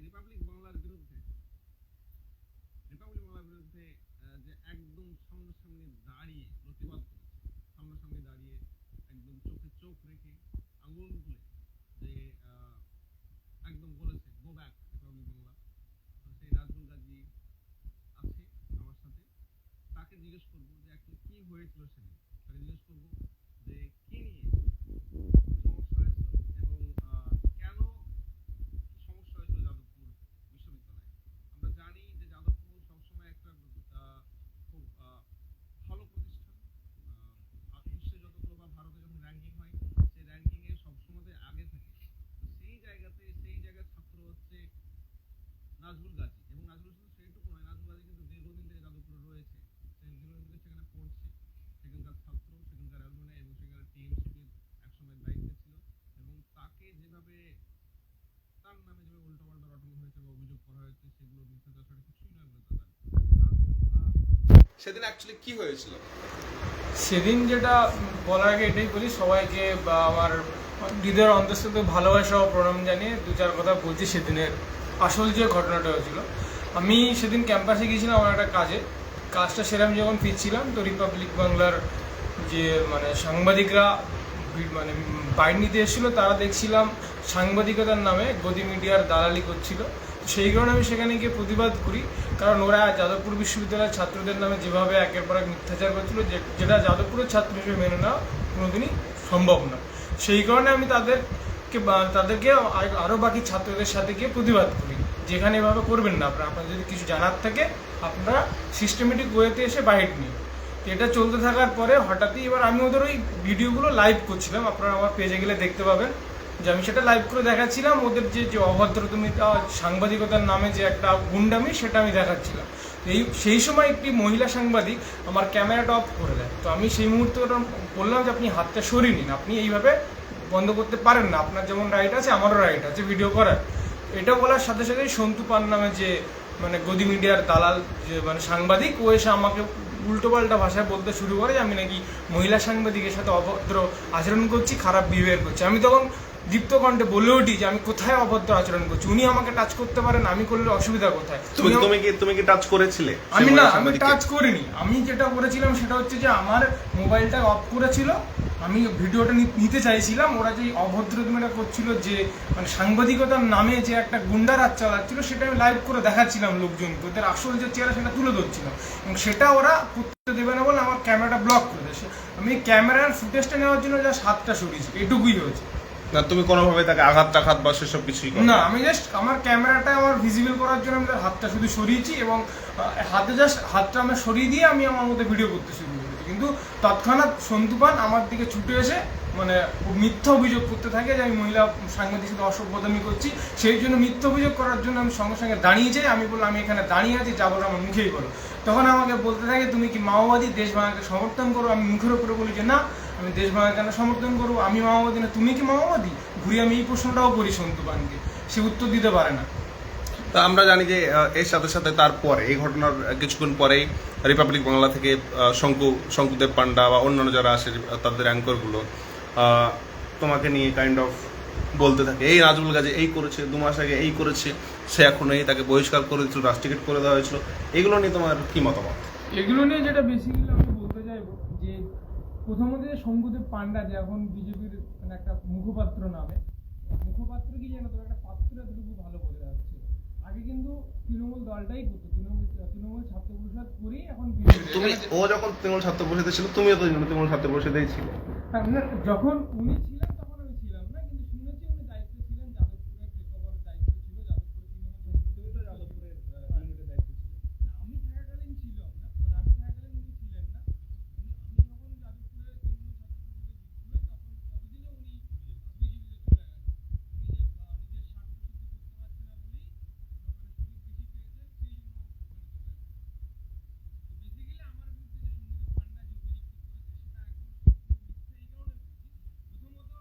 Republic বাংলার বিরুদ্ধে যে একদম সামনাসামনি দাঁড়িয়ে প্রতিবাদ করেছে, সামনাসামনি দাঁড়িয়ে একদম চোখে চোখ রেখে আঙুল তুলে যে একদম বলেছে গো ব্যাক রিপাবলিক বাংলা, সেই নাজমুল গাজী আছে আমার সাথে। তাকে জিজ্ঞেস করবো যে অ্যাকচুয়ালি কি হয়েছিল সেদিন, তাকে জিজ্ঞেস করবো যে কি নিয়ে সমস্যা হয়েছিল এবং কেন সমস্যা হয়েছিল যাদবপুর বিশ্ববিদ্যালয়ে। আমরা জানি যে যাদবপুর সবসময় একটা খুব ভালো প্রতিষ্ঠান, বিশ্বে যতগুলো বা ভারতে যখন র্যাঙ্কিং হয় সেই র্যাঙ্কিংয়ে সবসময় আগে থাকে। সেই জায়গার ছাত্র হচ্ছে নাজমুল গাজী, এবং নাজমুল শুধু সেইটুকু নয়, নাজমুল গাজী কিন্তু দীর্ঘদিন থেকে যাদবপুরে রয়েছে, সে দীর্ঘদিন থেকে সেখানে পড়ছে, সেখানকার ছাত্র, সেখানকার অ্যালুমনাই এবং সেখানকার টিএমসিপির একসময় দায়িত্বে ছিল। এবং তাকে যেভাবে তার নামে যেভাবে উল্টোপাল্টা রটনা হয়েছে বা অভিযোগ করা হয়েছে সেগুলো মিথ্যাচার ছাড়া কিছুই নয় বলে তার সেদিন অ্যাকচুয়ালি কি হয়েছিল। সেদিন যেটা বলার আগে এটাই বলি সবাইকে বা আমার হৃদয়ের অন্তঃস্থ ভালোবাসা ও প্রণাম জানিয়ে দু চার কথা বলছি সেদিনের আসল যে ঘটনাটা হয়েছিল। আমি সেদিন ক্যাম্পাসে গিয়েছিলাম আমার একটা কাজটা সেরে আমি যখন ফিরছিলাম তো রিপাবলিক বাংলার যে সাংবাদিকরা বাইট নিতে এসেছিলো, তারা দেখছিলাম সাংবাদিকতার নামে গদি মিডিয়ার দালালি করছিল। সেই কারণে আমি সেখানে গিয়ে প্রতিবাদ করি, কারণ ওরা যাদবপুর বিশ্ববিদ্যালয়ের ছাত্রদের নামে যেভাবে একের পর এক মিথ্যাচার করছিল, যেটা যাদবপুরের ছাত্র হিসেবে মেনে নেওয়া কোনোদিনই সম্ভব না। সেই কারণে আমি তাদেরকে আরও বাকি ছাত্রদের সাথে গিয়ে প্রতিবাদ করি, যেখানে এভাবে করবেন না আপনারা যদি কিছু জানার থাকে আপনারা সিস্টেমেটিক ওয়েতে এসে বাইট নিন। এটা চলতে থাকার পরে হঠাৎই এবার আমি ওদের ওই ভিডিওগুলো লাইভ করছিলাম, আপনারা আমার পেজে গেলে দেখতে পাবেন যে আমি সেটা লাইভ করে দেখাচ্ছিলাম। ওদের যে অভদ্রতা সাংবাদিকতার নামে যে একটা গুন্ডামি সেটা আমি দেখাচ্ছিলাম। সেই সময় একটি মহিলা সাংবাদিক আমার ক্যামেরাটা অফ করে দেয়। তো আমি সেই মুহূর্তে ওটা বললাম যে আপনি হাতটা সরিয়ে নিন, আপনি এইভাবে বন্ধ করতে পারেন না, আপনার যেমন রাইট আছে আমারও রাইট আছে ভিডিও করার। এটা বলার সাথে সাথেই সন্তু পান নামে যে গদি মিডিয়ার দালাল যে সাংবাদিক, ও এসে আমাকে উল্টোপাল্টা ভাষায় বলতে শুরু করে যে আমি নাকি মহিলা সাংবাদিকের সাথে অভদ্র আচরণ করছি, খারাপ বিহেভিয়ার করছি। আমি তখন দীপ্ত কণ্ঠে বলে উঠি যে আমি কোথায় অভদ্র আচরণ করছি, উনি আমাকে টাচ করতে পারেন, আমি করলে অসুবিধা কোথায়। তুমি কি টাচ করেছিলে? আমি টাচ করিনি। আমি যেটা করেছিলাম সেটা হচ্ছে যে আমার মোবাইলটা অফ করেছিল, আমি ভিডিওটা নিতে চাইছিলাম। ওরা যে অভদ্রতা করছিল যে সাংবাদিকতার নামে যে একটা গুন্ডা রাজ চালাচ্ছিল, সেটা আমি লাইভ করে দেখাচ্ছিলাম লোকজনকে, ওদের আসল যে চেহারা সেটা তুলে ধরছিলাম, এবং সেটা ওরা করতে দেবে না বলে আমার ক্যামেরাটা ব্লক করে দেয়। আমি ক্যামেরার ফুটেজটা নেওয়ার জন্য জাস্ট হাতটা সরিয়েছি, এটুকুই হয়েছে। না তুমি কোনোভাবে তাকে আঘাত বা সেসব কিছুই না, আমি জাস্ট আমার ক্যামেরাটা আমার ভিজিবল করার জন্য আমি তার হাতটা শুধু সরিয়েছি, এবং হাতটা আমি সরিয়ে দিয়ে আমি আমার মধ্যে ভিডিও করতে শুরু করেছি। কিন্তু তৎক্ষণাৎ সন্তু পান আমার দিকে ছুটে এসে মিথ্যা অভিযোগ করতে থাকে যে আমি মহিলা সাংবাদিকের সাথে অসভ্যতামি করছি। সেই জন্য মিথ্যা অভিযোগ করার জন্য আমি সঙ্গে সঙ্গে দাঁড়িয়ে যাই। আমি বললাম আমি এখানে দাঁড়িয়ে আছি, যা বলো আমার মুখেই বলো। তখন আমাকে বলতে থাকে তুমি কি মাওবাদী, দেশ ভাঙাকে সমর্থন করো? আমি মুখের উপরে বলি যে না, আমি দেশ ভাঙা কেন সমর্থন করবো, আমি মাওবাদী না, তুমি কি মাওবাদী? ঘুরে আমি এই প্রশ্নটাও করি সন্তু পানকে, সে উত্তর দিতে পারে না। তা আমরা জানি যে এর সাথে সাথে তারপরে এই ঘটনার কিছুক্ষণ পরেই রিপাবলিক বাংলা থেকে শঙ্কুদেব পান্ডা বা অন্যান্য যারা আসে তাদের অ্যাঙ্করগুলো তোমাকে নিয়ে কাইন্ড অফ বলতে থাকে এই নাজমুল গাজী এই করেছে, 2 মাস আগে এই করেছে, সে এখন এই, তাকে বহিষ্কার করে দিয়েছিল, রাস্ট্রিকেট করে দেওয়া হয়েছিল। এগুলো নিয়ে তোমার কি মতামত? এগুলো নিয়ে যেটা বেসিক্যালি আমি বলতে চাইবো যে প্রথমত যে শঙ্কুদেব পান্ডা যে এখন বিজেপির একটা মুখপাত্র নামে, মুখপাত্র কি জানো তো, একটা পাত্র এতটুকু ভালো বোঝা যাচ্ছে। আগে কিন্তু তৃণমূল দলটাই করতো, তৃণমূল ছাত্র পরিষদ করেই এখন তুমি ও যখন তৃণমূল ছাত্র পরিষদে ছিল, তুমিও তো তৃণমূল ছাত্র পরিষদেই ছিল। যখন উনি ছিলেন তখন আমি ছিলাম না, কিন্তু শুনেছি উনি দায়িত্বে ছিলেন, যাদবপুরের টেকওভারের দায়িত্ব ছিল, যাদবপুরের তৃণমূল যাদবপুরের ইউনিটের দায়িত্ব ছিল। আমি থাকাকালীন ছিলাম না, আমি থাকাকালীন উনি ছিলেন না। আমি যখন যাদবপুরের তৃণমূল ছাত্র পরিষদে যুক্ত হই তখন ততদিনে উনি বিজেপিতে চলে গেছেন। উনি যে নিজের স্বার্থ সিদ্ধি করতে পারছে না বলেই সুযোগ বেশি পেয়েছেন, সেই জন্য ওখানে চলে গেছেন। তো বেসিক্যালি আমার বিরুদ্ধে যে সন্দীপ পান্ডা যে অভিযোগটি করেছে সেটা একদম সম্পূর্ণ মিথ্যা। এই কারণে বলছি, প্রথমত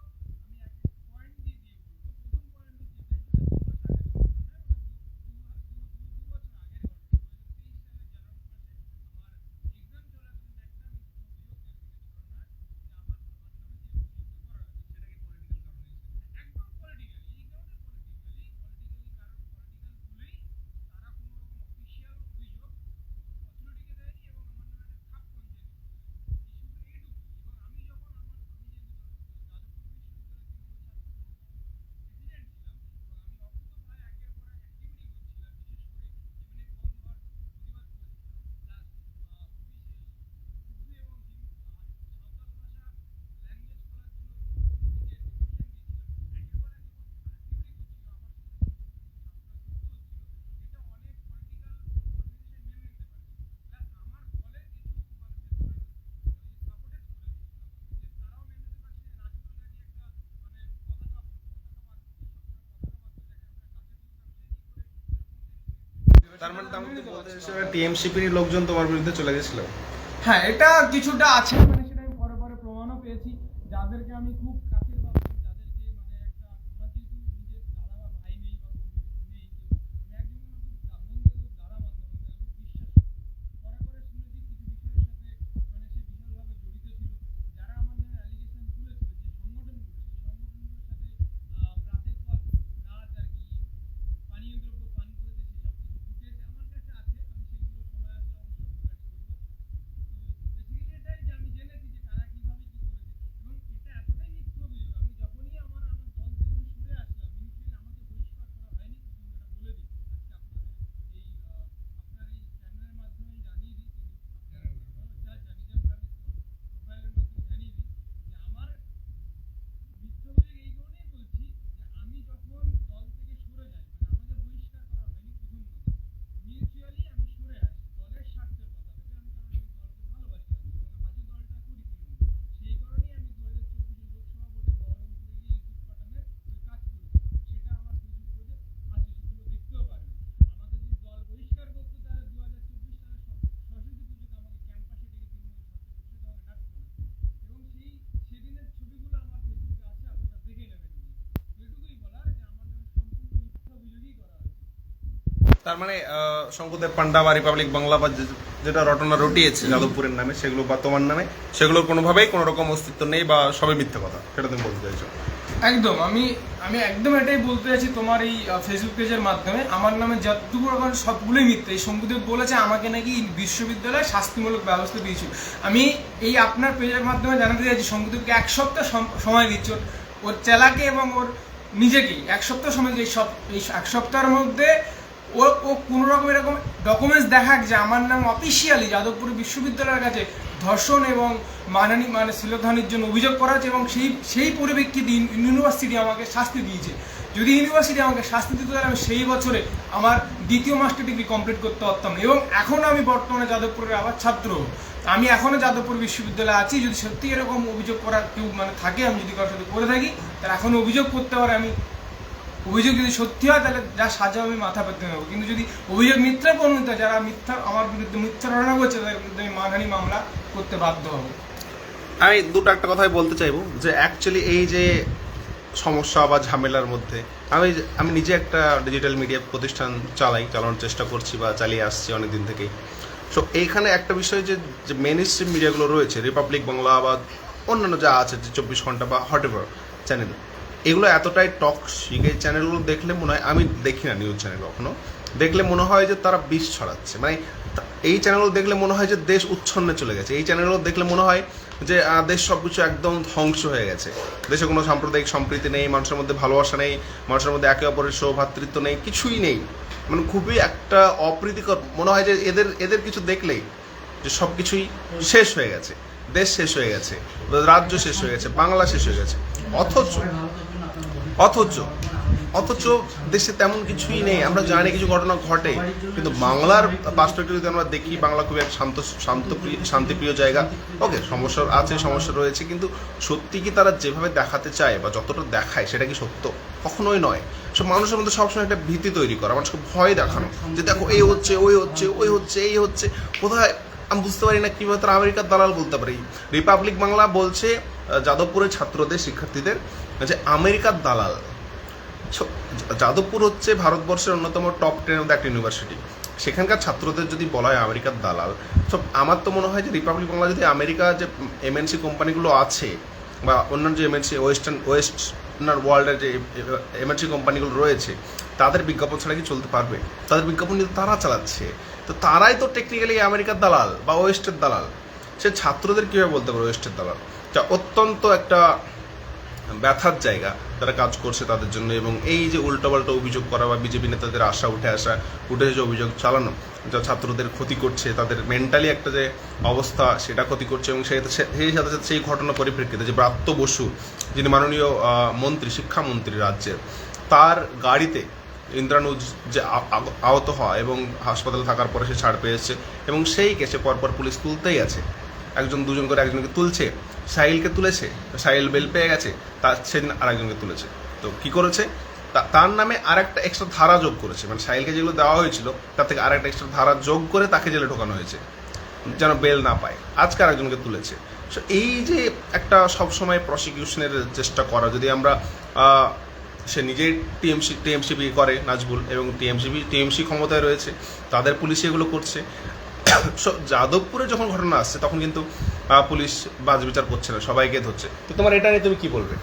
তার মানে টিএমসিপির লোকজন তোমার বিরুদ্ধে চলে গেছিল? হ্যাঁ, এটা কিছুটা আছে, মানে সেটা আমি পরে পরে প্রমাণও পেয়েছি। যাদেরকে আমি খুব কাছের বা যাদেরকে মানে একটা আমার যেহেতু নিজের দাদা বা ভাই নেই বা নেই কেউ, আমি একজন খুব বন্ধু খুব দাদা মানতাম, মানে খুব বিশ্বাস পরে পরে শুনেছি কিছু বিষয়ের সাথে মানে সে বিশালভাবে জড়িত ছিল। যারা আমার নামে অ্যালিগেশন তুলেছিল, যে সংগঠনগুলো, সেই সংগঠনগুলোর সাথে প্রাতের পর রাত আর কি পানীয় দ্রব্য পান করেছে, সেসব কিছু ফুটেজ আমার কাছে আছে। আমি সেগুলো সময় আসলে অবশ্যই প্রকাশ করবো। বেসিক্যালি এটাই যে আমি জেনেছি যে কারা কিভাবে কি করেছে, এবং এটা এতটাই মিথ্যা অভিযোগ। আমি যখনই আমার দল থেকে আমি সরে আসলাম, মিউচুয়ালি আমাকে বহিষ্কার করা হয়নি, প্রথম যেটা বলে দিই আজকে আপনাদের এই আপনার এই চ্যানেলের মাধ্যমে জানিয়ে দিই, নিজের প্রোফাইলের মাধ্যমে জানিয়ে দিই যে আমার মিথ্যা অভিযোগ এই কারণেই বলছি যে আমি যখন দল থেকে সরে যাই, মানে আমাকে বহিষ্কার করা হয়নি, প্রথম কথা মিউচুয়ালি আমি সরে আসি দলের স্বার্থের কথা ভেবে। আমি কারণ আমি দলকে ভালোবাসি এবং আজও দলটা করি তৃণমূল, সেই কারণেই আমি 2024 লোকসভা ভোটে বহরমপুরে গিয়ে ইউসুফ পাঠানের ওই কাজ করেছি। সেটা আমার ফেসবুক পেজে আছে, সেগুলো দেখতেও পারবেন। আমাদের যদি দল বহিষ্কার করতো তাহলে 2024 সালে সরস্বতী পুজোতে আমাকে ক্যাম্পাসে ডেকে তৃণমূল ছাত্র পরিষদ আমাকে ডাকতো না, এবং সেদিনের ছবিগুলো আমার ফেসবুকে আছে, আপনারা দেখে নেবেন। এটুকুই বলার যে আমার নামে সম্পূর্ণ মিথ্যা অভিযোগই করা হয়েছে। তার মানে শঙ্কুদেব পান্ডা বা রিপাবলিক বাংলা বা যেটা রটনা রটিয়েছে যাদবপুরের নামে, সেগুলো বা তোমার নামে, সেগুলোর কোনোভাবেই কোনো রকম অস্তিত্ব নেই বা সবই মিথ্যা কথা, সেটা তুমি বলতে চাইছো? একদম, আমি একদম এটাই বলতে চাইছি তোমার এই ফেসবুক পেজের মাধ্যমে। আমার নামে যতটুকু রকম সবগুলোই মিথ্যে। এই শঙ্কুদেব বলেছে আমাকে নাকি বিশ্ববিদ্যালয়ে শাস্তিমূলক ব্যবস্থা দিয়েছিল। আমি এই আপনার পেজের মাধ্যমে জানাতে চাইছি শঙ্কুদেবকে 1 সপ্তাহ সময় দিচ্ছি, ওর চেলাকে এবং ওর নিজেকেই 1 সপ্তাহ সময় দিচ্ছি। এই 1 সপ্তাহের মধ্যে ও কোনো রকম এরকম ডকুমেন্টস দেখাক যে আমার নাম অফিসিয়ালি যাদবপুর বিশ্ববিদ্যালয়ের কাছে ধর্ষণ এবং মানে শ্লীলতাহানির জন্য অভিযোগ করা হয়েছে, এবং সেই পরিপ্রেক্ষিতে ইউনিভার্সিটি আমাকে শাস্তি দিয়েছে। যদি ইউনিভার্সিটি আমাকে শাস্তি দিত তাহলে আমি সেই বছরে আমার দ্বিতীয় মাস্টার ডিগ্রি কমপ্লিট করতে পারতাম না, এবং এখনও আমি বর্তমানে যাদবপুরের আবার ছাত্র। আমি এখনও যাদবপুর বিশ্ববিদ্যালয়ে আছি। যদি সত্যি এরকম অভিযোগ করার কেউ মানে থাকে, আমি যদি কারোর সাথে করে থাকি, তাহলে এখনও অভিযোগ করতে পারে। আমি অভিযোগ যদি সত্যি হয় তাহলে যা সাজা আমি মাথা পেতে নেবো, কিন্তু যদি অভিযোগ মিথ্যা প্রমাণিত হয়, যারা মিথ্যা আমার বিরুদ্ধে মিথ্যা রচনা করছে, তাদের বিরুদ্ধে আমি মানহানি মামলা করতে বাধ্য হব। আমি একটা কথাই বলতে চাইবো যে অ্যাকচুয়ালি এই যে সমস্যা বা ঝামেলার মধ্যে আমি নিজে একটা ডিজিটাল মিডিয়া প্রতিষ্ঠান চালানোর চেষ্টা করছি বা চালিয়ে আসছি অনেকদিন থেকেই। সো এইখানে একটা বিষয় যে মেন স্ট্রিম মিডিয়াগুলো রয়েছে, রিপাবলিক বাংলা বা অন্যান্য যা আছে, যে 24 ঘন্টা বা হটএভার চ্যানেল, এগুলো এতটাই টক্সিক। এই চ্যানেলগুলো দেখলে মনে হয়, আমি দেখি না নিউজ চ্যানেল কখনো, দেখলে মনে হয় যে তারা বিষ ছড়াচ্ছে। মানে এই চ্যানেলগুলো দেখলে মনে হয় যে দেশ উচ্ছন্নে চলে গেছে। এই চ্যানেলগুলো দেখলে মনে হয় যে দেশ সব কিছু একদম ধ্বংস হয়ে গেছে, দেশে কোনো সাম্প্রদায়িক সম্প্রীতি নেই, মানুষের মধ্যে ভালোবাসা নেই, মানুষের মধ্যে একে অপরের সৌভ্রাতৃত্ব নেই, কিছুই নেই। মানে খুবই একটা অপ্রীতিকর মনে হয় যে এদের কিছু দেখলেই যে সব কিছুই শেষ হয়ে গেছে, দেশ শেষ হয়ে গেছে, রাজ্য শেষ হয়ে গেছে, বাংলা শেষ হয়ে গেছে। অথচ দেশে তেমন কিছুই নেই। আমরা জানি কিছু ঘটনা ঘটে, কিন্তু বাংলার পার্সপেক্টিভ যদি আমরা দেখি, বাংলা খুবই এক শান্তিপ্রিয় জায়গা। ওকে, সমস্যা আছে, সমস্যা রয়েছে, কিন্তু সত্যি কি তারা যেভাবে দেখাতে চায় বা যতটা দেখায় সেটা কি সত্য? কখনোই নয়। সব মানুষের মধ্যে সবসময় একটা ভীতি তৈরি করা, মানুষকে ভয় দেখানো যে দেখো এই হচ্ছে, ওই হচ্ছে, ওই হচ্ছে, এই হচ্ছে। কোথায় আমি বুঝতে পারি না কীভাবে তারা আমেরিকার দালাল বলতে পারি। রিপাবলিক বাংলা বলছে যাদবপুরের ছাত্রদের, শিক্ষার্থীদের যে আমেরিকার দালাল। যাদবপুর হচ্ছে ভারতবর্ষের অন্যতম টপ 10 মধ্যে একটা ইউনিভার্সিটি। সেখানকার ছাত্রদের যদি বলা হয় আমেরিকার দালাল, সব আমার তো মনে হয় যে রিপাবলিক বাংলা যদি আমেরিকা যে এমএনসি কোম্পানিগুলো আছে বা অন্যান্য যে এমএনসি ওয়েস্টার্ন ওয়ার্ল্ডের যে এমএনসি কোম্পানিগুলো রয়েছে, তাদের বিজ্ঞাপন ছাড়া কি চলতে পারবে? তাদের বিজ্ঞাপন কিন্তু তারা চালাচ্ছে, তো তারাই তো টেকনিক্যালি আমেরিকার দালাল বা ওয়েস্টের দালাল। সে ছাত্রদের কীভাবে বলতে পারে ওয়েস্টের দালাল? যা অত্যন্ত একটা ব্যথার জায়গা তারা কাজ করছে তাদের জন্য। এবং এই যে উল্টোপাল্টা অভিযোগ করা বা বিজেপি নেতাদের উঠে যে অভিযোগ চালানো, যা ছাত্রদের ক্ষতি করছে, তাদের মেন্টালি একটা যে অবস্থা সেটা ক্ষতি করছে। এবং সেই সাথে সাথে সেই ঘটনার পরিপ্রেক্ষিতে যে ব্রাত্য বসু, যিনি মাননীয় মন্ত্রী, শিক্ষামন্ত্রী রাজ্যের, তার গাড়িতে ইন্দ্রানুজ যে আহত হয় এবং হাসপাতালে থাকার পরে সে ছাড় পেয়েছে, এবং সেই কেসে পরপর পুলিশ তুলতেই আছে, একজন দুজন করে একজনকে তুলছে। সাহিলকে তুলেছে, সাহিল বেল পেয়ে গেছে, তার সেদিন আরেকজনকে তুলেছে। তো কি করেছে? তার নামে আর একটা এক্সট্রা ধারা যোগ করেছে, মানে সাহিলকে যেগুলো দেওয়া হয়েছিল তার থেকে আর একটা এক্সট্রা ধারা যোগ করে তাকে জেলে ঢোকানো হয়েছে যেন বেল না পায়। আজকে আরেকজনকে তুলেছে। সো এই যে একটা সবসময় প্রসিকিউশনের চেষ্টা করা, যদি আমরা সে নিজেই টিএমসিপি করে নাজবুল, এবং টিএমসি ক্ষমতায় রয়েছে, তাদের পুলিশই এগুলো করছে। সো যাদবপুরে যখন ঘটনা আসছে তখন কিন্তু পুলিশ বাজ বিচার করছে না, সবাইকে ধরছে। তো তোমার এটা নিয়ে তুমি কি বলবে?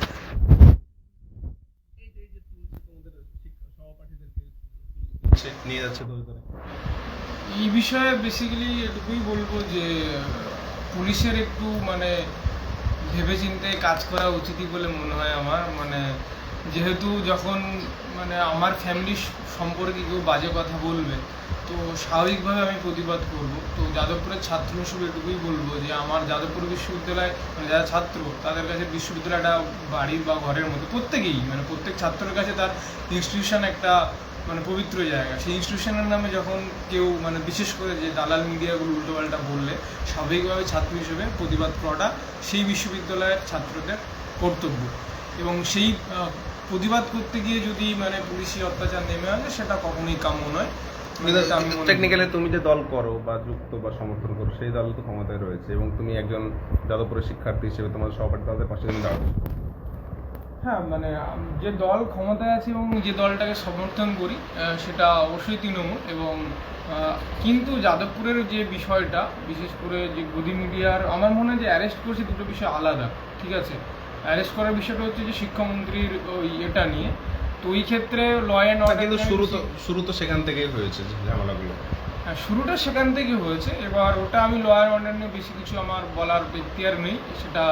এই যে তুলছে তোমাদের সহপাঠীদেরকে নিয়ে যাচ্ছে ধরে ধরে। এই বিষয়ে বেসিক্যালি এটুকুই বলবো যে পুলিশের একটু মানে ভেবেচিন্তে কাজ করা উচিতই বলে মনে হয় আমার। মানে যেহেতু যখন মানে আমার ফ্যামিলি সম্পর্কে কেউ বাজে কথা বলবে তো স্বাভাবিকভাবে আমি প্রতিবাদ করব। তো যাদবপুরের ছাত্র হিসেবে এটুকুই বলবো যে আমার যাদবপুর বিশ্ববিদ্যালয় মানে যারা ছাত্র তাদের কাছে বিশ্ববিদ্যালয়টা বাড়ির বা ঘরের মতো, প্রত্যেকেই মানে প্রত্যেক ছাত্রের কাছে তার ইনস্টিটিউশন একটা মানে পবিত্র জায়গা। সেই ইনস্টিটিউশনের নামে যখন কেউ মানে বিশেষ করে যে দালাল মিডিয়াগুলো উল্টোপাল্টা বললে স্বাভাবিকভাবে ছাত্র হিসেবে প্রতিবাদ করাটা সেই বিশ্ববিদ্যালয়ের ছাত্রদের কর্তব্য। এবং সেই প্রতিবাদ করতে গিয়ে যদি মানে পুলিশি অত্যাচার নেমে আসে সেটা কখনোই কাম্য নয়। টেকনিক্যালি তুমি যে দল করো বা যুক্ত বা সমর্থন করো সেই দল তো ক্ষমতায় রয়েছে, এবং তুমি একজন যাদবপুরের শিক্ষার্থী হিসেবে তোমার সহপাঠী দলের পাশে তুমি দাঁড়াও। হ্যাঁ মানে যে দল ক্ষমতায় আছে এবং যে দলটাকে সমর্থন করি সেটা অবশ্যই তৃণমূল। এবং কিন্তু যাদবপুরের যে বিষয়টা বিশেষ করে যে গদি মিডিয়ার আমার মনে হয় যে অ্যারেস্ট করছে দুটো বিষয় আলাদা। ঠিক আছে, অ্যারেস্ট করার বিষয়টা হচ্ছে যে শিক্ষামন্ত্রীর ওই এটা নিয়ে, তো ওই ক্ষেত্রে ল অ্যান্ড অর্ডার কিন্তু শুরু তো সেখান থেকেই হয়েছে ঝামেলাগুলো। হ্যাঁ, শুরুটা সেখান থেকে হয়েছে। এবার ওটা আমি ল অ্যান্ড অর্ডার নিয়ে বেশি কিছু আমার বলার এখতিয়ার নেই। সেটা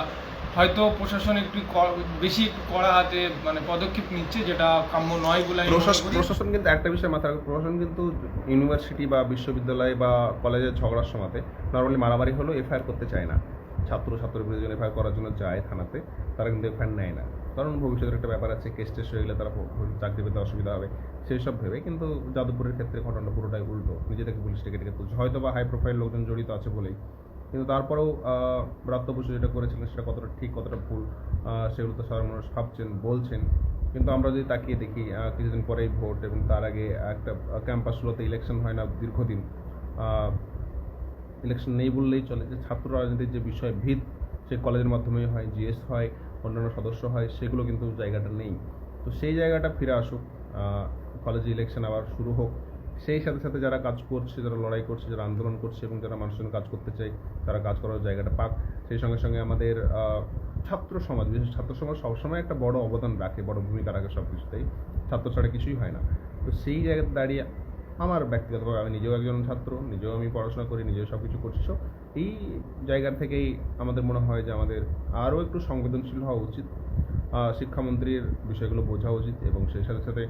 হয়তো প্রশাসন একটু বেশি একটু কড়া হাতে মানে পদক্ষেপ নিচ্ছে, যেটা কাম্য নয় বলে আমি মনে করি। প্রশাসন কিন্তু একটা বিষয় মাথায় রাখবে, প্রশাসন কিন্তু ইউনিভার্সিটি বা বিশ্ববিদ্যালয় বা কলেজের ঝগড়ার সময়তে নর্মালি মারামারি হলেও এফআইআর করতে চায় না। ছাত্রের বিরুদ্ধে এফআইআর করার জন্য যায় থানাতে, তারা কিন্তু এফআইআর নেয় না, কারণ ভবিষ্যতের একটা ব্যাপার আছে, কেস টেস্ট হয়ে গেলে তারা চাকরি পেতে অসুবিধা হবে সেই সব ভেবে। কিন্তু যাদবপুরের ক্ষেত্রে ঘটনা পুরোটাই উল্টো, নিজে থেকে পুলিশ ডেকে তুলছে, হয়তো বা হাই প্রোফাইল লোকজন জড়িত আছে বলেই। কিন্তু তারপরেও ব্রাত্য বসু যেটা করেছিলেন সেটা কতটা ঠিক কতটা ভুল সেগুলো তো সাধারণ মানুষ ভাবছেন বলছেন। কিন্তু আমরা যদি তাকিয়ে দেখি কিছুদিন পরেই ভোট, এবং তার আগে একটা ক্যাম্পাসগুলোতে ইলেকশন হয় না দীর্ঘদিন, ইলেকশন নেই বললেই চলে। যে ছাত্র রাজনীতির যে বিষয় ভিত সে কলেজের মাধ্যমে হয়, জিএস হয়, অন্যান্য সদস্য হয়, সেগুলো কিন্তু জায়গাটা নেই। তো সেই জায়গাটা ফিরে আসুক, কলেজে ইলেকশন আবার শুরু হোক। সেই সাথে সাথে যারা কাজ করছে, যারা লড়াই করছে, যারা আন্দোলন করছে এবং যারা মানুষের জন্য কাজ করতে চায় তারা কাজ করার জায়গাটা পাক। সেই সঙ্গে সঙ্গে আমাদের ছাত্র সমাজ, বিশেষ ছাত্র সমাজ সবসময় একটা বড় অবদান রাখে, বড় ভূমিকা রাখে সব কিছুতেই, ছাত্র ছাড়া কিছুই হয় না। তো সেই জায়গাতে দাঁড়িয়ে আমার ব্যক্তিগতভাবে, আমি নিজেও একজন ছাত্র, নিজেও আমি পড়াশোনা করি, নিজেও সব কিছু করছি, সব এই জায়গা থেকেই আমাদের মনে হয় যে আমাদের আরও একটু সংবেদনশীল হওয়া উচিত, শিক্ষামন্ত্রীর বিষয়গুলো বোঝা উচিত। এবং সেই সাথে সাথে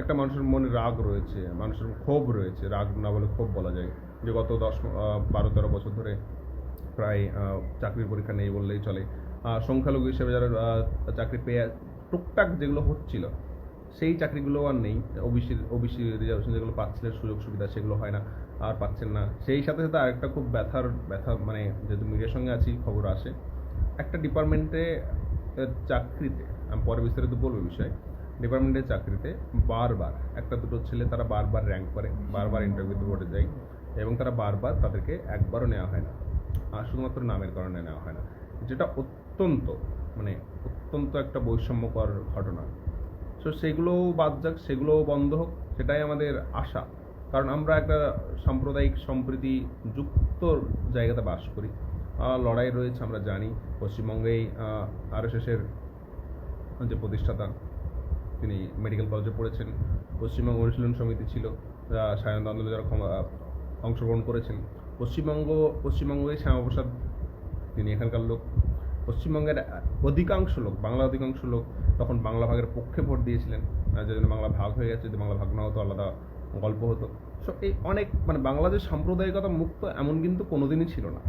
একটা মানুষের মনে রাগ রয়েছে, মানুষের ক্ষোভ রয়েছে, রাগ না বলে ক্ষোভ বলা যায়, যে গত 12-13 বছর ধরে প্রায় চাকরির পরীক্ষা নেই বললেই চলে। সংখ্যালঘু হিসেবে যারা চাকরি পেয়ে টুকটাক যেগুলো হচ্ছিল সেই চাকরিগুলো আর নেই। ওবিসি রিজার্ভেশন যেগুলো পাচ্ছিলেন সুযোগ সুবিধা সেগুলো হয় না, আর পাচ্ছেন না। সেই সাথে সাথে আরেকটা খুব ব্যথা মানে যেহেতু মিডিয়ার সঙ্গে আছি খবর আসে, একটা ডিপার্টমেন্টে চাকরিতে, আমি পরে বিস্তারিত বলবো বিষয়, ডিপার্টমেন্টের চাকরিতে বারবার একটা দুটো ছেলে তারা বারবার র্যাঙ্ক করে, বারবার ইন্টারভিউতে বোর্ডে যায়, এবং তারা বারবার তাদেরকে একবারও নেওয়া হয় না, আর শুধুমাত্র নামের কারণে নেওয়া হয় না, যেটা অত্যন্ত একটা বৈষম্যকর ঘটনা। সো সেগুলোও বাদ যাক, সেগুলোও বন্ধ হোক, সেটাই আমাদের আশা। কারণ আমরা একটা সাম্প্রদায়িক সম্প্রীতি যুক্ত জায়গাতে বাস করি, লড়াই রয়েছে আমরা জানি। পশ্চিমবঙ্গেই RSS-এর যে প্রতিষ্ঠাতা তিনি মেডিকেল কলেজে পড়েছেন, পশ্চিমবঙ্গ অনুশীলন সমিতি ছিল, স্বাধীনতা আন্দোলনে যারা অংশগ্রহণ করেছেন, পশ্চিমবঙ্গে শ্যামাপ্রসাদ তিনি এখানকার লোক। পশ্চিমবঙ্গের অধিকাংশ লোক, বাংলার অধিকাংশ লোক তখন বাংলা ভাগের পক্ষে ভোট দিয়েছিলেন, যে জন্য বাংলা ভাগ হয়ে গেছে। যদি বাংলা ভাগ না হতো আলাদা গল্প হতো। সো এই অনেক মানে বাংলাদেশ সাম্প্রদায়িকতা মুক্ত এমন কিন্তু কোনোদিনই ছিল না,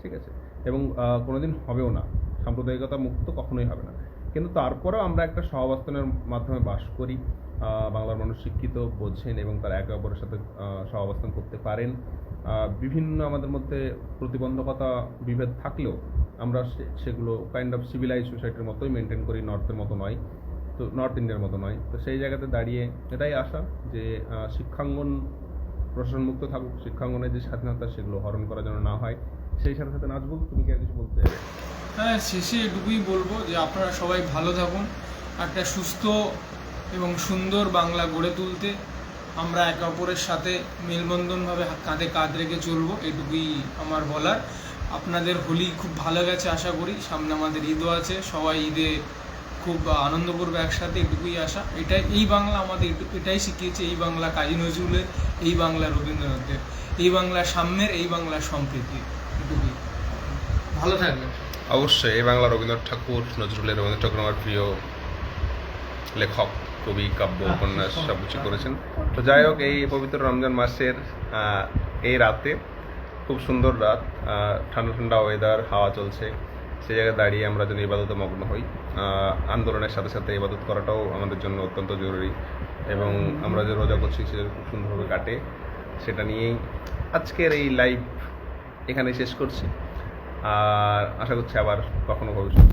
ঠিক আছে, এবং কোনোদিন হবেও না, সাম্প্রদায়িকতা মুক্ত কখনোই হবে না। কিন্তু তারপরেও আমরা একটা সহাবস্থানের মাধ্যমে বাস করি, বাংলার মানুষ শিক্ষিত, বোঝেন এবং তারা একে অপরের সাথে সহাবস্থান করতে পারেন। বিভিন্ন আমাদের মধ্যে প্রতিবন্ধকতা বিভেদ থাকলেও আমরা সেগুলো কাইন্ড অফ সিভিলাইজ সোসাইটির মতোই মেনটেন করি, নর্থের মতো নয়। তো নর্থ ইন্ডিয়ার মতো নয়। তো সেই জায়গাতে দাঁড়িয়ে এটাই আশা যে শিক্ষাঙ্গন প্রশাসনমুক্ত থাকুক, শিক্ষাঙ্গনের যে স্বাধীনতা সেগুলো হরণ করা যেন না হয়। সেই সাথে সাথে নাচবো, তুমি কি আর কিছু বলতে চাইবে? হ্যাঁ, শেষে এটুকুই বলবো যে আপনারা সবাই ভালো থাকুন, একটা সুস্থ এবং সুন্দর বাংলা গড়ে তুলতে আমরা একে অপরের সাথে মেলবন্ধনভাবে কাঁধে কাঁধ রেখে চলবো, এটুকুই আমার বলার। আপনাদের হোলি খুব ভালো গেছে আশা করি, সামনে আমাদের ঈদও আছে, সবাই ঈদে খুব আনন্দ করবে একসাথে, এটুকুই আশা। এই বাংলা আমাদের এটাই শিখিয়েছে, এই বাংলা কাজী নজরুলের, এই বাংলা রবীন্দ্রনাথের, এই বাংলা সাম্যের, এই বাংলা সম্প্রীতি, এটুকুই। ভালো থাকবেন। অবশ্যই এই বাংলা রবীন্দ্রনাথ ঠাকুর, রবীন্দ্রনাথ ঠাকুর আমার প্রিয় লেখক, কবি, কাব্য, উপন্যাস সব কিছু করেছেন। তো যাই হোক, এই পবিত্র রমজান মাসের এই রাতে, খুব সুন্দর রাত, ঠান্ডা ঠান্ডা ওয়েদার, হাওয়া চলছে, সেই জায়গায় দাঁড়িয়ে আমরা যেন ইবাদতে মগ্ন হই। আন্দোলনের সাথে সাথে ইবাদত করাটাও আমাদের জন্য অত্যন্ত জরুরি, এবং আমরা যে রোজা করছি সেটা খুব সুন্দরভাবে কাটে, সেটা নিয়েই আজকের এই লাইভ এখানে শেষ করছি। আর আশা করছি আবার কখনো ভবিষ্যৎ